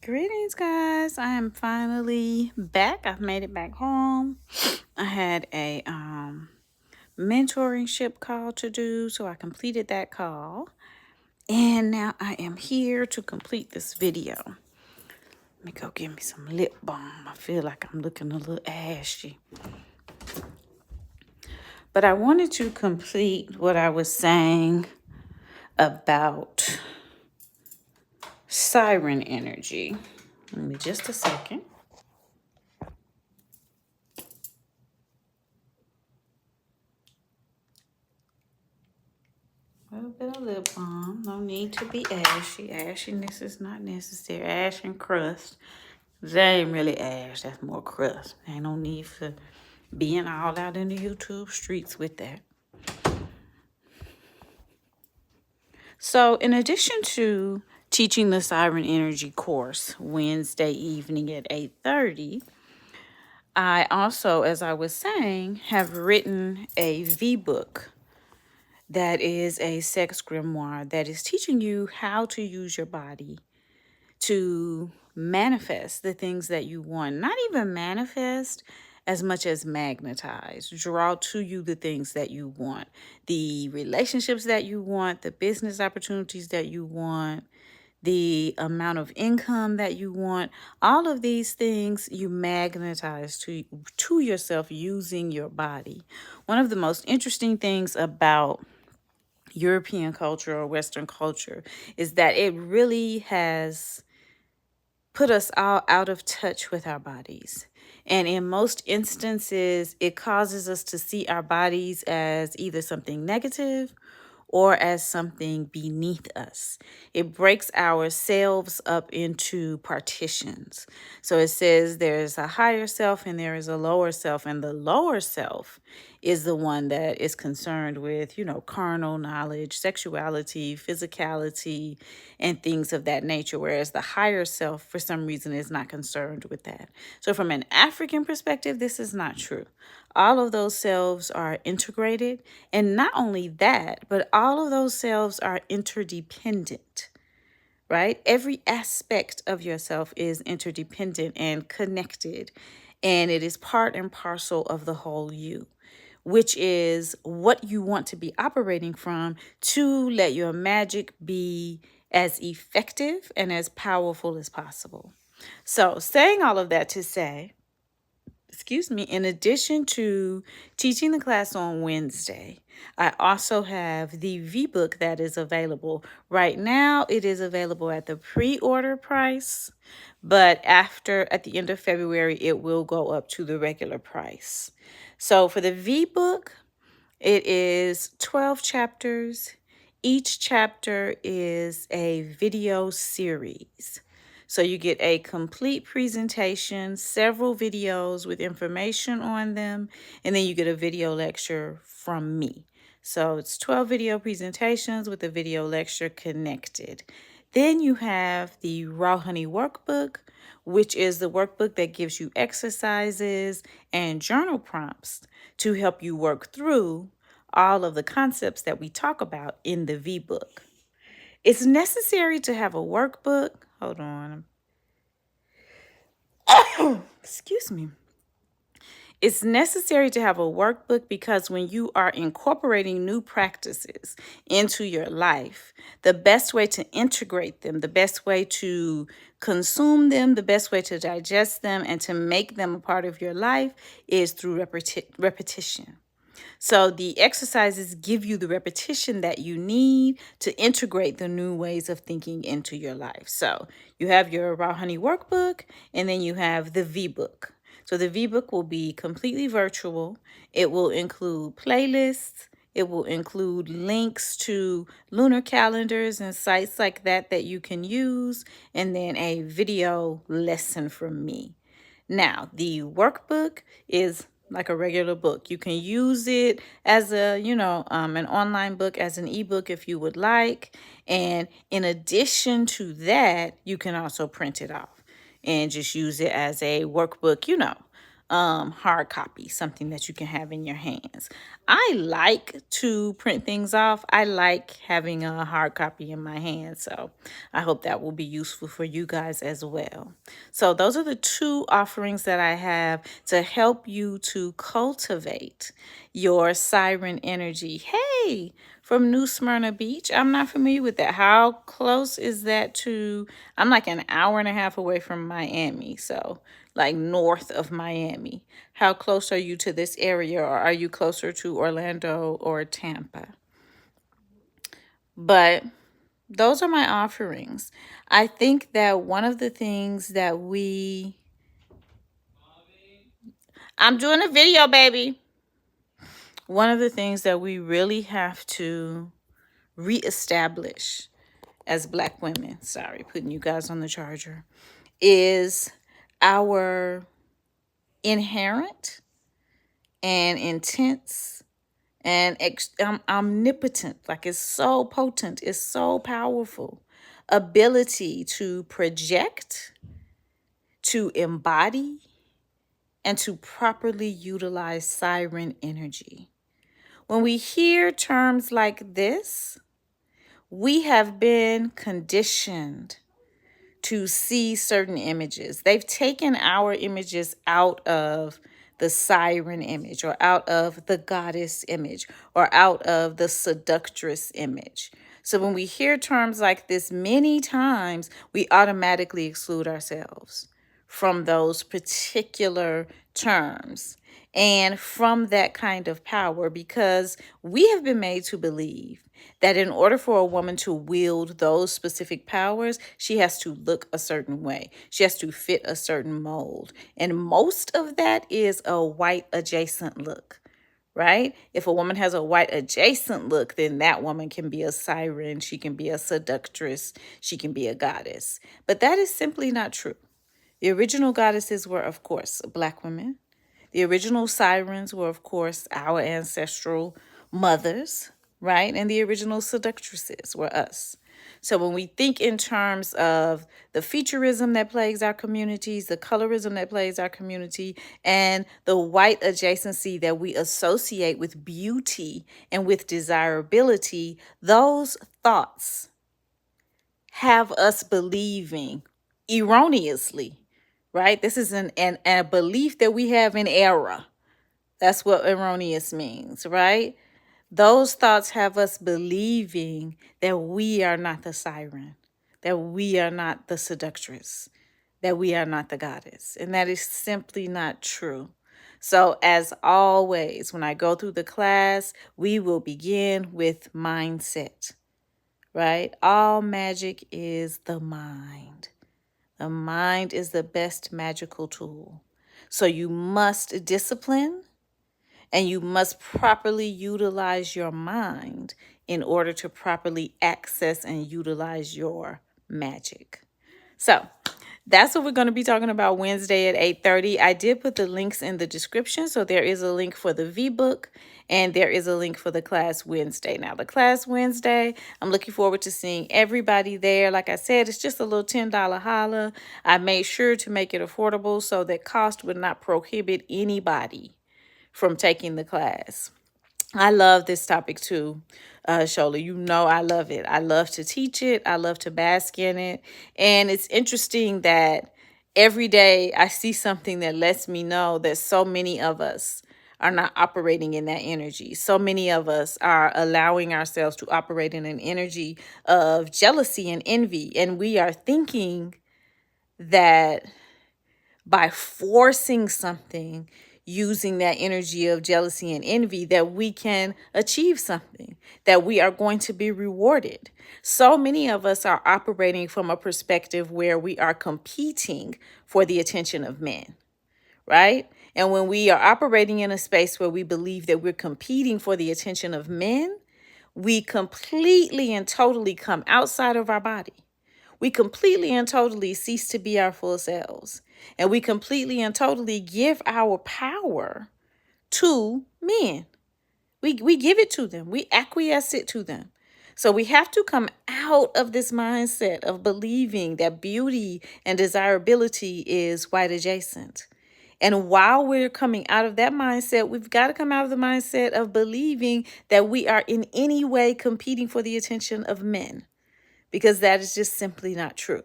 Greetings, guys. I am finally back. I've made it back home. I had a mentorship call to do, so I completed that call. And now I am here to complete this video. Let me go get me some lip balm. I feel like I'm looking a little ashy. But I wanted to complete what I was saying about Siren energy. Give me just a second. A little bit of lip balm. No need to be ashy. Ashiness is not necessary. Ash and crust. That ain't really ash. That's more crust. Ain't no need for being all out in the YouTube streets with that. So in addition to teaching the Siren Energy course Wednesday evening at 8:30, I also, as I was saying, have written a vbook that is a sex grimoire that is teaching you how to use your body to manifest the things that you want. Not even manifest as much as magnetize. Draw to you the things that you want, the relationships that you want, the business opportunities that you want, the amount of income that you want. All of these things you magnetize to yourself using your body. One of the most interesting things about European culture or Western culture is that it really has put us all out of touch with our bodies. And in most instances, it causes us to see our bodies as either something negative or as something beneath us. It breaks ourselves up into partitions. So it says there's a higher self and there is a lower self, and the lower self is the one that is concerned with, carnal knowledge, sexuality, physicality, and things of that nature, whereas the higher self, for some reason, is not concerned with that. So from an African perspective, this is not true. All of those selves are integrated, and not only that, but all of those selves are interdependent, right? Every aspect of yourself is interdependent and connected, and it is part and parcel of the whole you, which is what you want to be operating from to let your magic be as effective and as powerful as possible. So, saying all of that to say, in addition to teaching the class on Wednesday, I also have the vbook that is available. Right now, it is available at the pre-order price, but at the end of February, it will go up to the regular price. So for the vbook, it is 12 chapters. Each chapter is a video series. So you get a complete presentation, several videos with information on them, and then you get a video lecture from me. So it's 12 video presentations with a video lecture connected. Then you have the Raw Honey Workbook, which is the workbook that gives you exercises and journal prompts to help you work through all of the concepts that we talk about in the vbook. It's necessary to have a workbook. Hold on. Excuse me. It's necessary to have a workbook because when you are incorporating new practices into your life, the best way to integrate them, the best way to consume them, the best way to digest them, and to make them a part of your life is through repetition. So the exercises give you the repetition that you need to integrate the new ways of thinking into your life. So you have your Raw Honey Workbook, and then you have the vbook. So the vbook will be completely virtual. It will include playlists. It will include links to lunar calendars and sites like that you can use, and then a video lesson from me. Now, the workbook is like a regular book. You can use it as an online book, as an ebook if you would like. And in addition to that, you can also print it off and just use it as a workbook, hard copy, something that you can have in your hands. I like to print things off. I like having a hard copy in my hand. So I hope that will be useful for you guys as well. So those are the two offerings that I have to help you to cultivate your siren energy. Hey, from New Smyrna Beach. I'm not familiar with that. How close is that to? I'm like an hour and a half away from Miami. So like north of Miami. How close are you to this area, or are you closer to Orlando or Tampa? But those are my offerings. I think that one of the things that I'm doing a video, baby. One of the things that we really have to reestablish as Black women, sorry, putting you guys on the charger, is our inherent and intense and omnipotent, like it's so potent, it's so powerful, ability to project, to embody, and to properly utilize siren energy. When we hear terms like this, we have been conditioned to see certain images. They've taken our images out of the siren image, or out of the goddess image, or out of the seductress image. So when we hear terms like this, many times we automatically exclude ourselves from those particular terms and from that kind of power, because we have been made to believe that in order for a woman to wield those specific powers, she has to look a certain way. She has to fit a certain mold. And most of that is a white adjacent look, right? If a woman has a white adjacent look, then that woman can be a siren, she can be a seductress, she can be a goddess. But that is simply not true. The original goddesses were, of course, Black women. The original sirens were, of course, our ancestral mothers, right? And the original seductresses were us. So when we think in terms of the featureism that plagues our communities, the colorism that plagues our community, and the white adjacency that we associate with beauty and with desirability, those thoughts have us believing erroneously, right? This is a belief that we have in error. That's what erroneous means, right? Those thoughts have us believing that we are not the siren, that we are not the seductress, that we are not the goddess. And that is simply not true. So as always, when I go through the class, we will begin with mindset, right? All magic is the mind. The mind is the best magical tool. So you must discipline and you must properly utilize your mind in order to properly access and utilize your magic. So that's what we're going to be talking about Wednesday at 8:30. I did put the links in the description. So there is a link for the vbook and there is a link for the class Wednesday. Now, the class Wednesday, I'm looking forward to seeing everybody there. Like I said, it's just a little $10 holla. I made sure to make it affordable so that cost would not prohibit anybody from taking the class. I love this topic too, Shola. You know I love it. I love to teach it. I love to bask in it. And it's interesting that every day I see something that lets me know that so many of us are not operating in that energy. So many of us are allowing ourselves to operate in an energy of jealousy and envy. And we are thinking that by forcing something, using that energy of jealousy and envy, that we can achieve something, that we are going to be rewarded. So many of us are operating from a perspective where we are competing for the attention of men, right? And when we are operating in a space where we believe that we're competing for the attention of men, we completely and totally come outside of our body. We completely and totally cease to be our full selves. And we completely and totally give our power to men. We give it to them. We acquiesce it to them. So we have to come out of this mindset of believing that beauty and desirability is white adjacent. And while we're coming out of that mindset, we've got to come out of the mindset of believing that we are in any way competing for the attention of men, because that is just simply not true.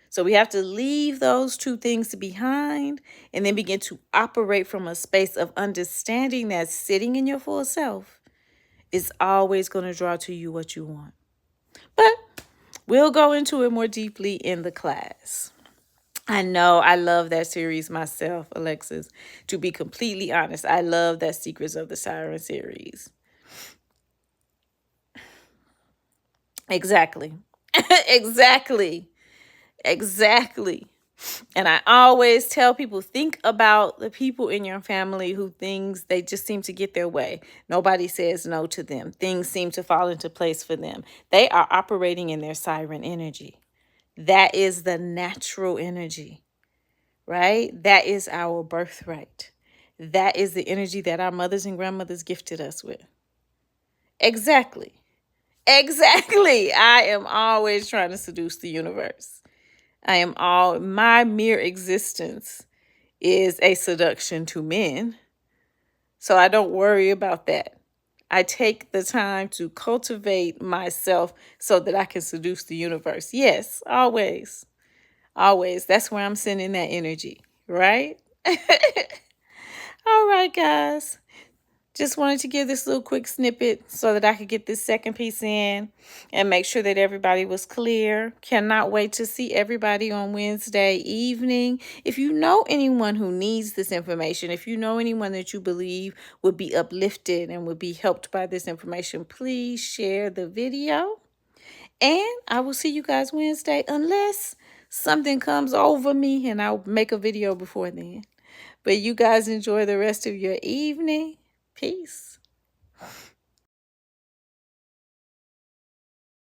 So we have to leave those two things behind and then begin to operate from a space of understanding that sitting in your full self is always going to draw to you what you want. But we'll go into it more deeply in the class. I know I love that series myself, Alexis. To be completely honest, I love that Secrets of the Siren series. Exactly. Exactly. Exactly. And I always tell people, think about the people in your family who things, they just seem to get their way. Nobody says no to them. Things seem to fall into place for them. They are operating in their siren energy. That is the natural energy, right? That is our birthright. That is the energy that our mothers and grandmothers gifted us with. Exactly. Exactly. I am always trying to seduce the universe. My mere existence is a seduction to men. So I don't worry about that. I take the time to cultivate myself so that I can seduce the universe. Yes, always. Always. That's where I'm sending that energy, right? All right, guys. Just wanted to give this little quick snippet so that I could get this second piece in and make sure that everybody was clear. Cannot wait to see everybody on Wednesday evening. If you know anyone who needs this information, if you know anyone that you believe would be uplifted and would be helped by this information, please share the video. And I will see you guys Wednesday unless something comes over me and I'll make a video before then. But you guys enjoy the rest of your evening. Peace.